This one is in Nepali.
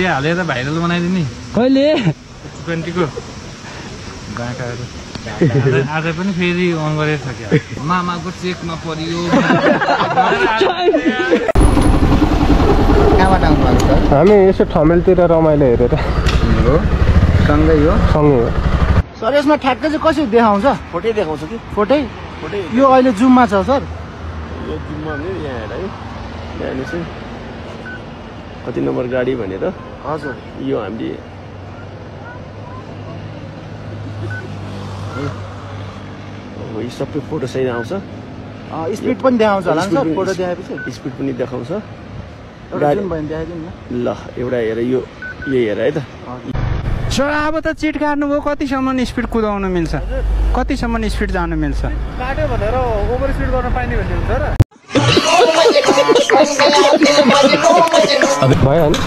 भिडियो हालेर भाइरल बनाइदिने कहिले 20 को गाँकाहरू आज पनि फेरि अन गरेर छ क्या मामाको चेकमा परियो कहाँबाट आउनु भएको सर हामी यसो ठमेलतिर रमाइलो हेरेर हो सँगै हो सँगै हो सर यसमा ठ्याक्कै चाहिँ कसरी देखाउँछ फोटै देखाउँछ कि फोटै यो अहिले जुममा छ सर यो जुममा भने यहाँ हेर है यहाँ हेर्नुहोस् है कति नम्बर गाडी भनेर हजुर यो हामीले यो सबै फोटो सहित आउँछ स्पिड पनि देखाउँछ होला नि सर फोटो देखाएपछि स्पिड पनि देखाउँछ एउटा जुन भयो भने देखाइदिनु न ल एउटा हेर यो हेर है त सर अब त चिट काट्नुभयो कतिसम्म स्पिड कुदाउन मिल्छ कतिसम्म स्पिड जान मिल्छ काट्यो भनेर ओभर स्पिड गर्न पाइने भन्ने हुन्छ र भयो नि